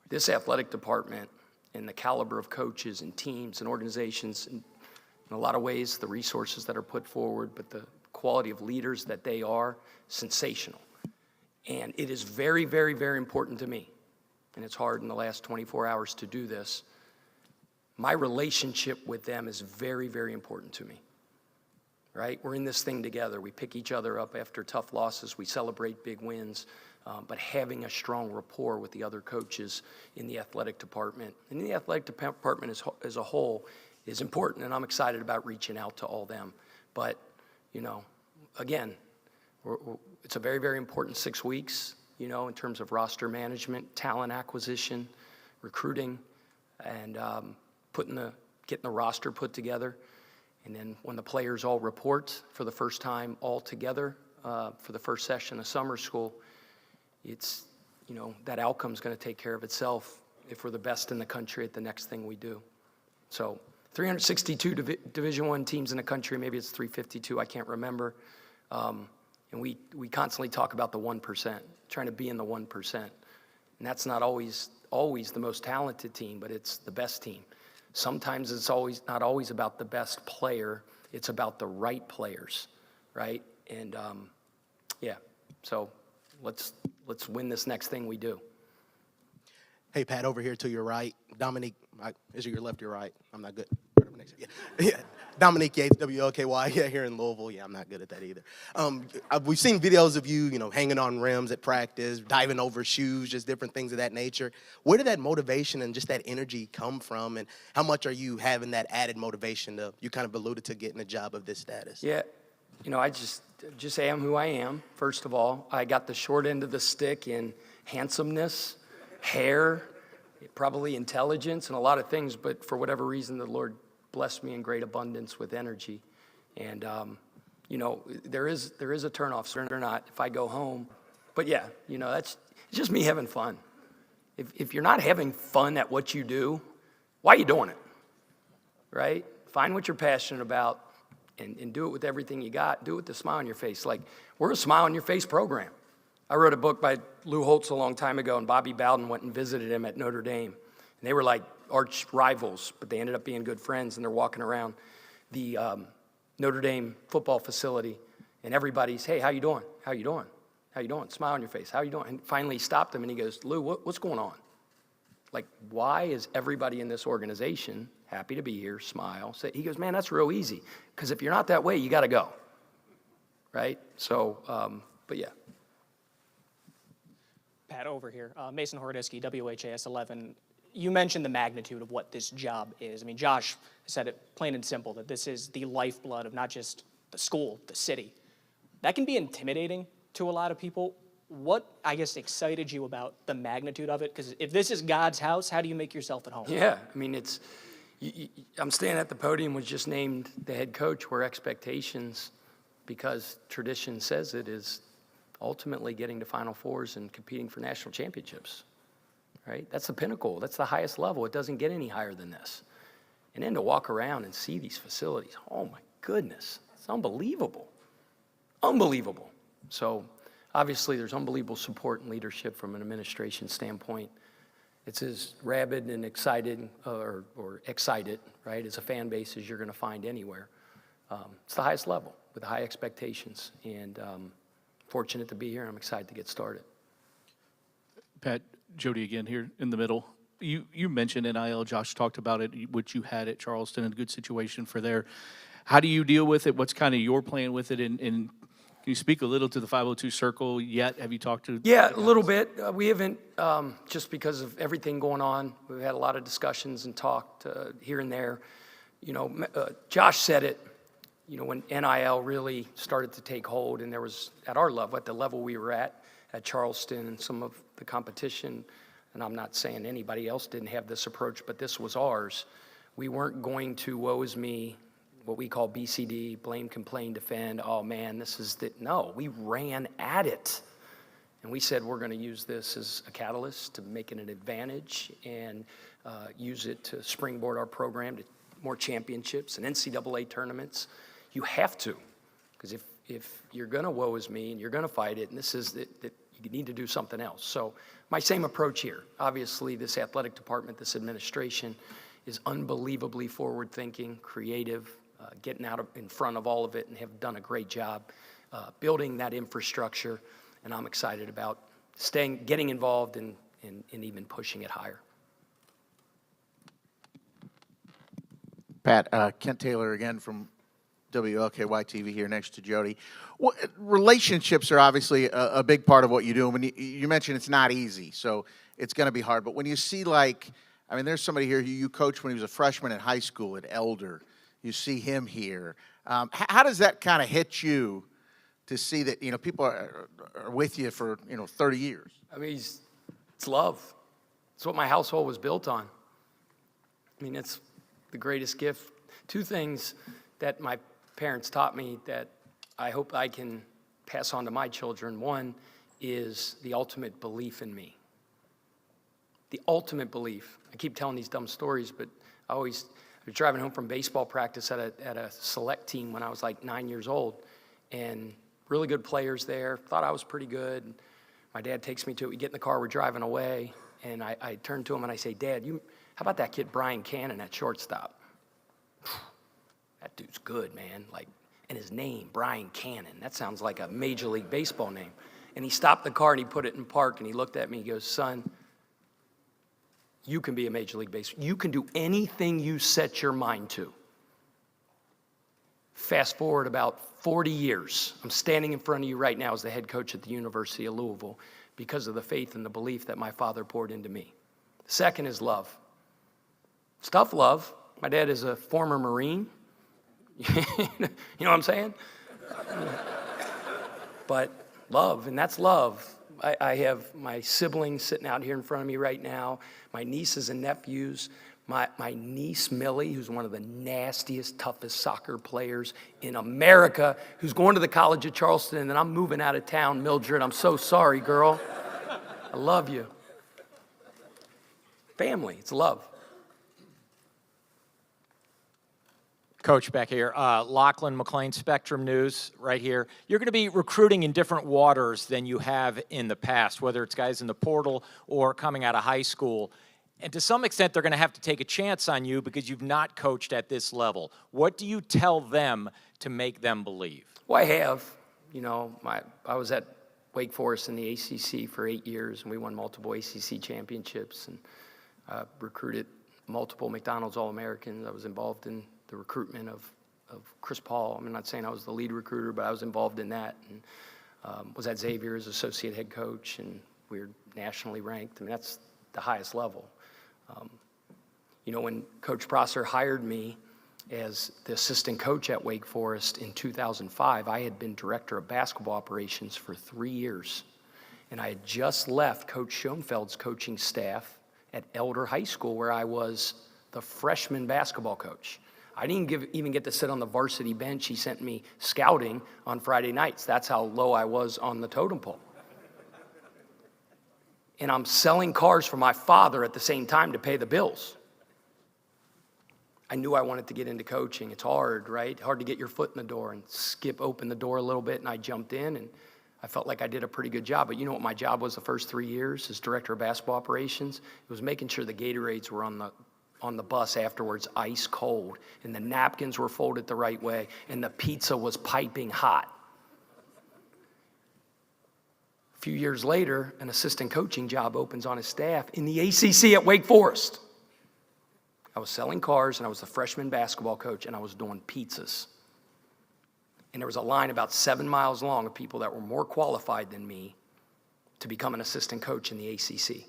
This athletic department and the caliber of coaches and teams and organizations, and in a lot of ways, the resources that are put forward, but the quality of leaders that they are, sensational. And it is very, very, very important to me, and it's hard in the last 24 hours to do this. My relationship with them is very, very important to me, right? We're in this thing together. We pick each other up after tough losses. We celebrate big wins. But having a strong rapport with the other coaches in the athletic department and in the athletic department as a whole is important, and I'm excited about reaching out to all them. But, you know, again, it's a very, very important 6 weeks, you know, in terms of roster management, talent acquisition, recruiting, and getting the roster put together. And then when the players all report for the first time all together for the first session of summer school, it's, you know, that outcome's going to take care of itself if we're the best in the country at the next thing we do. So 362 Division I teams in the country, maybe it's 352, I can't remember. And we constantly talk about the 1%, trying to be in the 1%. And that's not always the most talented team, but it's the best team. Sometimes it's not always about the best player, it's about the right players, right? And yeah, so let's win this next thing we do. Hey, Pat, over here to your right. Dominique, is it your left or your right? I'm not good. Yeah. Dominique Yates, WLKY, yeah, here in Louisville. Yeah, I'm not good at that either. We've seen videos of you, hanging on rims at practice, diving over shoes, just different things of that nature. Where did that motivation and just that energy come from, and how much are you having that added motivation you kind of alluded to getting a job of this status? Yeah, just am who I am, first of all. I got the short end of the stick in handsomeness, hair, probably intelligence, and a lot of things, but for whatever reason, the Lord blessed me in great abundance with energy. And, there is a turnoff, certain or not, if I go home. But yeah, it's just me having fun. If you're not having fun at what you do, why are you doing it? Right? Find what you're passionate about and do it with everything you got. Do it with a smile on your face. Like, we're a smile on your face program. I wrote a book by Lou Holtz a long time ago, and Bobby Bowden went and visited him at Notre Dame. And they were like arch rivals, but they ended up being good friends, and they're walking around the Notre Dame football facility, and everybody's, hey, how you doing? How you doing? How you doing? Smile on your face. How you doing? And finally he stopped him, and he goes, Lou, what's going on? Like, why is everybody in this organization happy to be here, smile? He goes, man, that's real easy, because if you're not that way, you got to go, right? So, but yeah. Pat, over here. Mason Horodisky, WHAS 11. You mentioned the magnitude of what this job is. I mean, Josh said it plain and simple, that this is the lifeblood of not just the school, the city. That can be intimidating to a lot of people. What, I guess, excited you about the magnitude of it? Because if this is God's house, how do you make yourself at home? Yeah, I mean, I'm standing at the podium, was just named the head coach, where expectations, because tradition says it, is ultimately getting to Final Fours and competing for national championships, right? That's the pinnacle. That's the highest level. It doesn't get any higher than this. And then to walk around and see these facilities, oh my goodness, it's unbelievable. Unbelievable. So obviously there's unbelievable support and leadership from an administration standpoint. It's as rabid and excited, or excited, right, as a fan base as you're going to find anywhere. It's the highest level with high expectations, and fortunate to be here, and I'm excited to get started. Pat, Jody again here in the middle. You mentioned NIL. Josh talked about it, what you had at Charleston, a good situation for there. How do you deal with it? What's kind of your plan with it? And can you speak a little to the 502 circle yet? Have you talked to? Yeah, a little bit. We haven't, just because of everything going on. We've had a lot of discussions and talked here and there. Josh said it, when NIL really started to take hold, and there was, at our level, at the level we were at Charleston, and some of the competition, and I'm not saying anybody else didn't have this approach, but this was ours. We weren't going to woe is me, what we call BCD, blame, complain, defend, oh man, this is the, no, we ran at it. And we said we're gonna use this as a catalyst to make it an advantage, and use it to springboard our program to more championships and NCAA tournaments. You have to, because if you're gonna woe is me and you're gonna fight it, and this is that you need to do something else. So my same approach here. Obviously, this athletic department, this administration is unbelievably forward-thinking, creative, getting out in front of all of it, and have done a great job building that infrastructure. And I'm excited about getting involved and even pushing it higher. Pat, Kent Taylor again from WLKY TV here next to Jody. Well, relationships are obviously a big part of what you do. When you mentioned it's not easy, so it's going to be hard. But when you see, there's somebody here who you coached when he was a freshman in high school at Elder. You see him here. How does that kind of hit you to see that, people are with you for, 30 years? I mean, it's love. It's what my household was built on. I mean, it's the greatest gift. Two things that my parents taught me that I hope I can pass on to my children. One is the ultimate belief in me. The ultimate belief. I keep telling these dumb stories, but I was driving home from baseball practice at a select team when I was like 9 years old, and really good players there. Thought I was pretty good. My dad takes me to it. We get in the car, we're driving away, and I turn to him and I say, Dad, how about that kid Brian Cannon at shortstop? That dude's good, man. And his name, Brian Cannon. That sounds like a Major League Baseball name. And he stopped the car and he put it in park, and he looked at me. He goes, son, you can be a Major League Baseball. You can do anything you set your mind to. Fast forward about 40 years. I'm standing in front of you right now as the head coach at the University of Louisville because of the faith and the belief that my father poured into me. The second is love. It's tough love. My dad is a former Marine. You know what I'm saying? but love, and that's love. I have my siblings sitting out here in front of me right now, my nieces and nephews, my niece Millie, who's one of the nastiest, toughest soccer players in America, who's going to the College of Charleston, and then I'm moving out of town. Mildred, I'm so sorry, girl. I love you. Family, it's love. Coach back here, Lachlan McLean, Spectrum News, right here. You're going to be recruiting in different waters than you have in the past, whether it's guys in the portal or coming out of high school. And to some extent, they're going to have to take a chance on you because you've not coached at this level. What do you tell them to make them believe? Well, I have. You know, I was at Wake Forest in the ACC for 8 years, and we won multiple ACC championships and recruited multiple McDonald's All-Americans. I was involved in the recruitment of Chris Paul. I'm not saying I was the lead recruiter, but I was involved in that, and was at Xavier as associate head coach, and we were nationally ranked. I mean, that's the highest level. You know, when Coach Prosser hired me as the assistant coach at Wake Forest in 2005, I had been director of basketball operations for 3 years, and I had just left Coach Schoenfeld's coaching staff at Elder High School, where I was the freshman basketball coach. I didn't even get to sit on the varsity bench. He sent me scouting on Friday nights. That's how low I was on the totem pole. And I'm selling cars for my father at the same time to pay the bills. I knew I wanted to get into coaching. It's hard, right? Hard to get your foot in the door, and Skip opened the door a little bit, and I jumped in, and I felt like I did a pretty good job. But you know what my job was the first 3 years as director of basketball operations? It was making sure the Gatorades were on the bus afterwards, ice cold, and the napkins were folded the right way, and the pizza was piping hot. A few years later, an assistant coaching job opens on his staff in the ACC at Wake Forest. I was selling cars, and I was the freshman basketball coach, and I was doing pizzas. And there was a line about 7 miles long of people that were more qualified than me to become an assistant coach in the ACC.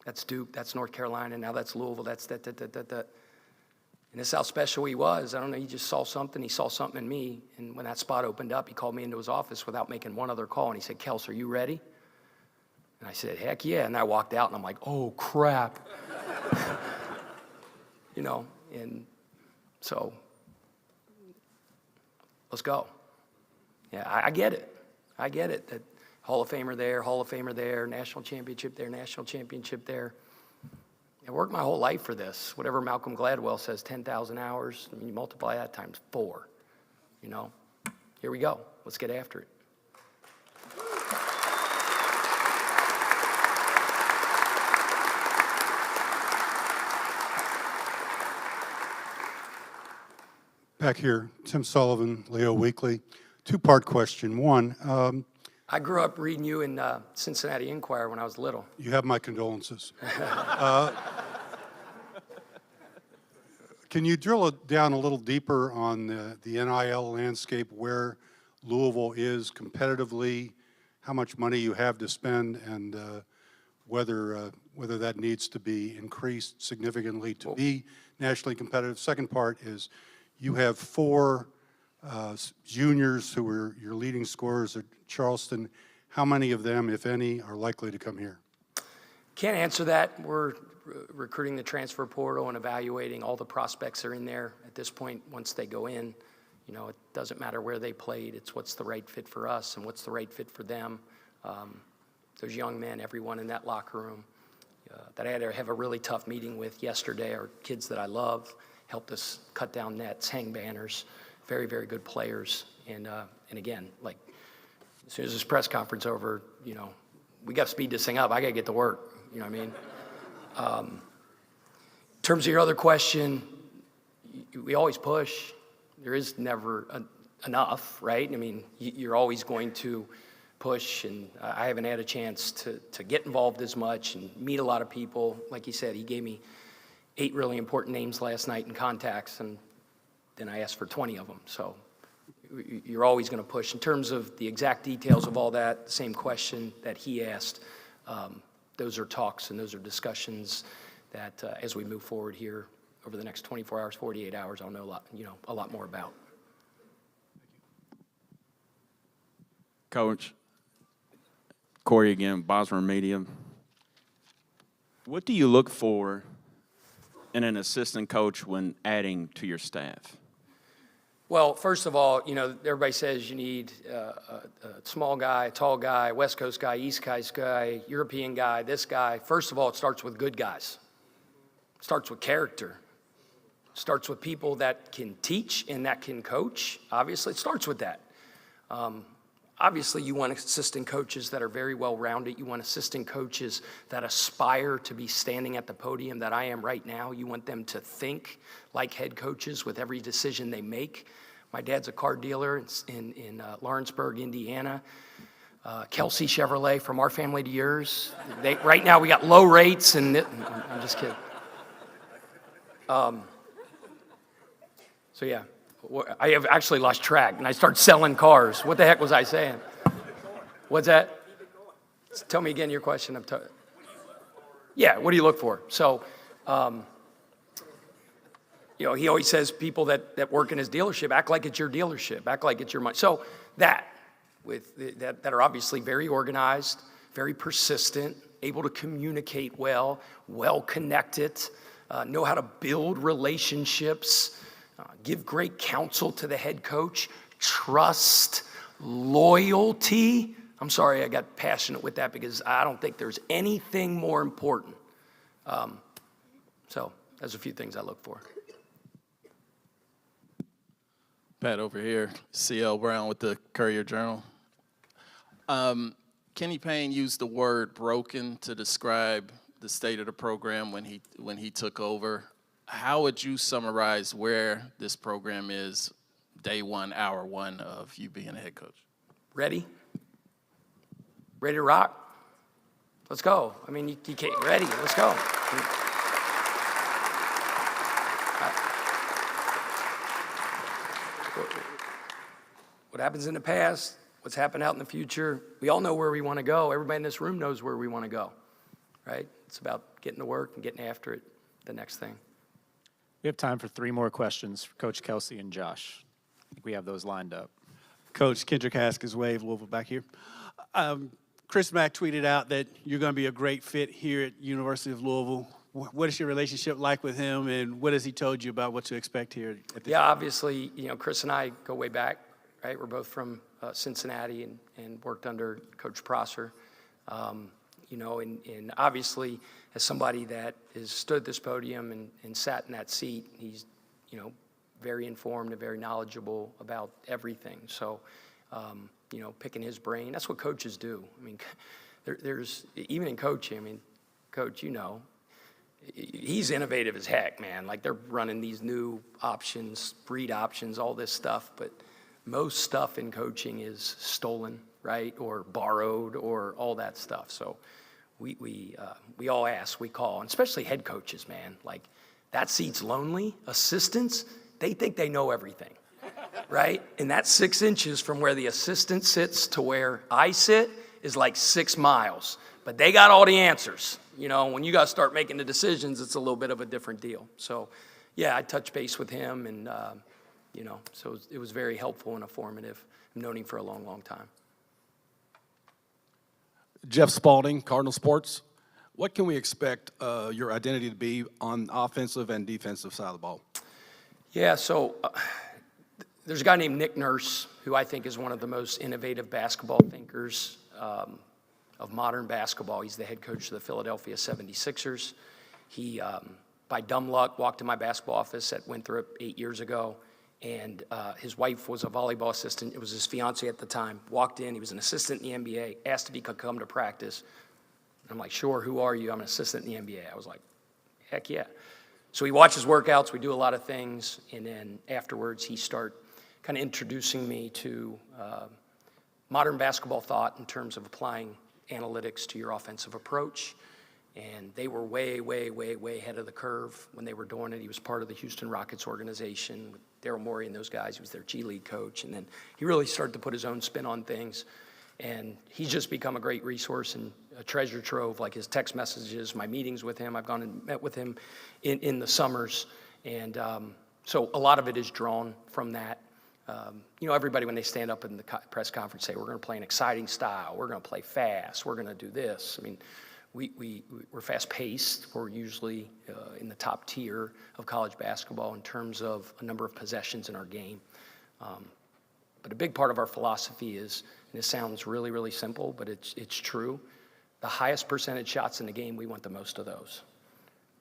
That's Duke, that's North Carolina, now that's Louisville, that's that. And this is how special he was. I don't know, he just saw something. He saw something in me. And when that spot opened up, he called me into his office without making one other call. And he said, "Kelsey, are you ready?" And I said, "Heck yeah." And I walked out, and I'm like, "Oh, crap." You know, and so let's go. Yeah, I get it. I get it. That Hall of Famer there, national championship there, national championship there. I worked my whole life for this. Whatever Malcolm Gladwell says, 10,000 hours, I mean, you multiply that times 4, you know. Here we go. Let's get after it. Back here, Tim Sullivan, Leo Weekly. Two-part question. One, I grew up reading you in Cincinnati Enquirer when I was little. you have my condolences. Can you drill it down a little deeper on the NIL landscape, where Louisville is competitively, how much money you have to spend, and whether that needs to be increased significantly to be nationally competitive? Second part is, you have 4 juniors who are your leading scorers at Charleston. How many of them, if any, are likely to come here? Can't answer that. We're recruiting the transfer portal and evaluating all the prospects that are in there at this point. Once they go in, you know, it doesn't matter where they played. It's what's the right fit for us and what's the right fit for them. Those young men, everyone in that locker room that I had to have a really tough meeting with yesterday are kids that I love, helped us cut down nets, hang banners, very, very good players. And again, like, as soon as this press conference over, you know, we got to speed this thing up. I got to get to work, you know what I mean? In terms of your other question, we always push. There is never enough, right? I mean, you're always going to push, and I haven't had a chance to get involved as much and meet a lot of people. Like you said, he gave me 8 really important names last night in contacts, and then I asked for 20 of them. So you're always going to push. In terms of the exact details of all that, same question that he asked, those are talks and those are discussions that as we move forward here over the next 24 hours, 48 hours, I'll know a lot more about. Coach, Corey again, Bosmer Media. What do you look for in an assistant coach when adding to your staff? Well, first of all, you know, everybody says you need a small guy, a tall guy, West Coast guy, East Coast guy, European guy, this guy. First of all, it starts with good guys. It starts with character. It starts with people that can teach and that can coach. Obviously, it starts with that. Obviously, you want assistant coaches that are very well-rounded. You want assistant coaches that aspire to be standing at the podium that I am right now. You want them to think like head coaches with every decision they make. My dad's a car dealer in Lawrenceburg, Indiana. Kelsey Chevrolet, from our family to yours. Right now, we got low rates, and I'm just kidding. So, yeah. I have actually lost track, and I started selling cars. What the heck was I saying? What's that? Tell me again your question. Yeah, what do you look for? So, you know, he always says people that work in his dealership, act like it's your dealership, act like it's your money. So that are obviously very organized, very persistent, able to communicate well, well-connected, know how to build relationships, give great counsel to the head coach, trust, loyalty. I'm sorry I got passionate with that because I don't think there's anything more important. So there's a few things I look for. Pat over here, C.L. Brown with the Courier-Journal. Kenny Payne used the word broken to describe the state of the program when he took over. How would you summarize where this program is day one, hour one of you being a head coach? Ready? Ready to rock? Let's go. I mean, you can't, ready, let's go. What happens in the past, what's happened out in the future, we all know where we want to go. Everybody in this room knows where we want to go, right? It's about getting to work and getting after it, the next thing. We have time for 3 more questions for Coach Kelsey and Josh. I think we have those lined up. Coach, Kendrick Haskins, Wave, Louisville, back here. Chris Mack tweeted out that you're going to be a great fit here at University of Louisville. What is your relationship like with him, and what has he told you about what to expect here? Yeah, obviously, you know, Chris and I go way back, right? We're both from Cincinnati and worked under Coach Prosser. You know, and obviously, as somebody that has stood this podium and sat in that seat, he's, you know, very informed and very knowledgeable about everything. So, you know, picking his brain, that's what coaches do. I mean, there's, even in coaching, I mean, Coach, you know, he's innovative as heck, man. Like, they're running these new options, breed options, all this stuff, but most stuff in coaching is stolen, right, or borrowed, or all that stuff. So we all ask, we call, and especially head coaches, man. Like, that seat's lonely. Assistants, they think they know everything, right? And that 6 inches from where the assistant sits to where I sit is like 6 miles. But they got all the answers. You know, when you got to start making the decisions, it's a little bit of a different deal. So, yeah, I touched base with him, and, you know, so it was very helpful and informative. I've known him for a long, long time. Jeff Spalding, Cardinal Sports. What can we expect your identity to be on offensive and defensive side of the ball? Yeah, so there's a guy named Nick Nurse, who I think is one of the most innovative basketball thinkers of modern basketball. He's the head coach of the Philadelphia 76ers. He, by dumb luck, walked to my basketball office at Winthrop 8 years ago, and his wife was a volleyball assistant. It was his fiance at the time. Walked in, he was an assistant in the NBA, asked if he could come to practice. I'm like, sure, who are you? I'm an assistant in the NBA. I was like, heck yeah. So he watches workouts, we do a lot of things, and then afterwards he started kind of introducing me to modern basketball thought in terms of applying analytics to your offensive approach. And they were way, way, way, way ahead of the curve when they were doing it. He was part of the Houston Rockets organization with Daryl Morey and those guys. He was their G League coach. And then he really started to put his own spin on things. And he's just become a great resource and a treasure trove, like his text messages, my meetings with him. I've gone and met with him in the summers. And so a lot of it is drawn from that. You know, everybody when they stand up in the press conference say, we're going to play an exciting style, we're going to play fast, we're going to do this. I mean, we're fast-paced. We're usually in the top tier of college basketball in terms of a number of possessions in our game. But a big part of our philosophy is, and this sounds really, really simple, but it's true, the highest percentage shots in the game, we want the most of those,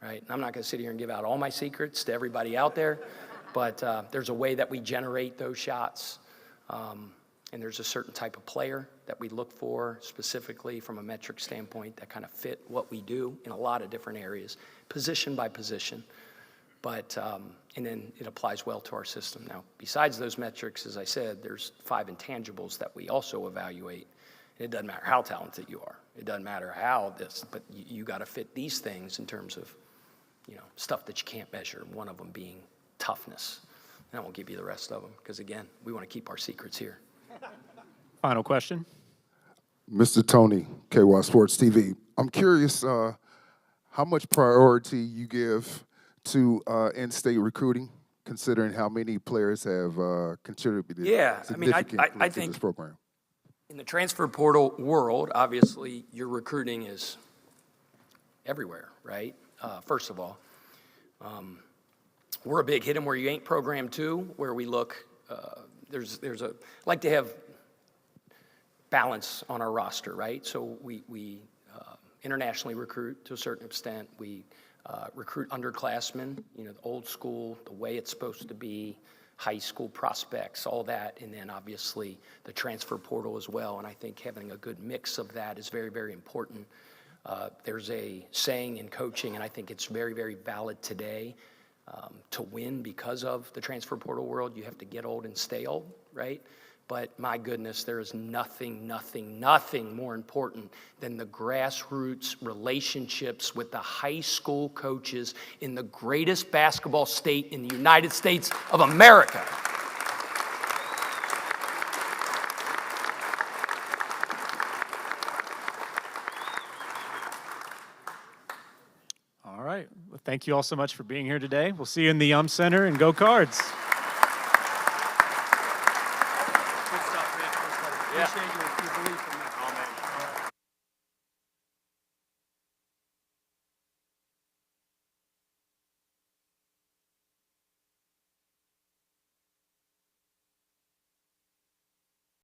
right? And I'm not going to sit here and give out all my secrets to everybody out there, but there's a way that we generate those shots, and there's a certain type of player that we look for specifically from a metric standpoint that kind of fit what we do in a lot of different areas, position by position. But, and then it applies well to our system. Now, besides those metrics, as I said, there's 5 intangibles that we also evaluate. And it doesn't matter how talented you are. It doesn't matter how this, but you got to fit these things in terms of, you know, stuff that you can't measure, one of them being toughness. And I won't give you the rest of them because, again, we want to keep our secrets here. Final question. Mr. Tony, KY Sports TV. I'm curious how much priority you give to in-state recruiting, considering how many players have contributed I to think this program. In the transfer portal world, obviously, your recruiting is everywhere, right? First of all, we're a big hit 'em where you ain't program too, where we look, like to have balance on our roster, right? So we internationally recruit to a certain extent. We recruit underclassmen, you know, the old school, the way it's supposed to be, high school prospects, all that, and then obviously the transfer portal as well. And I think having a good mix of that is very, very important. There's a saying in coaching, and I think it's very, very valid today, to win because of the transfer portal world, you have to get old and stale, right? But my goodness, there is nothing more important than the grassroots relationships with the high school coaches in the greatest basketball state in the United States of America. All right. Well, thank you all so much for being here today. We'll see you in the Yum Center, and go Cards. Yeah.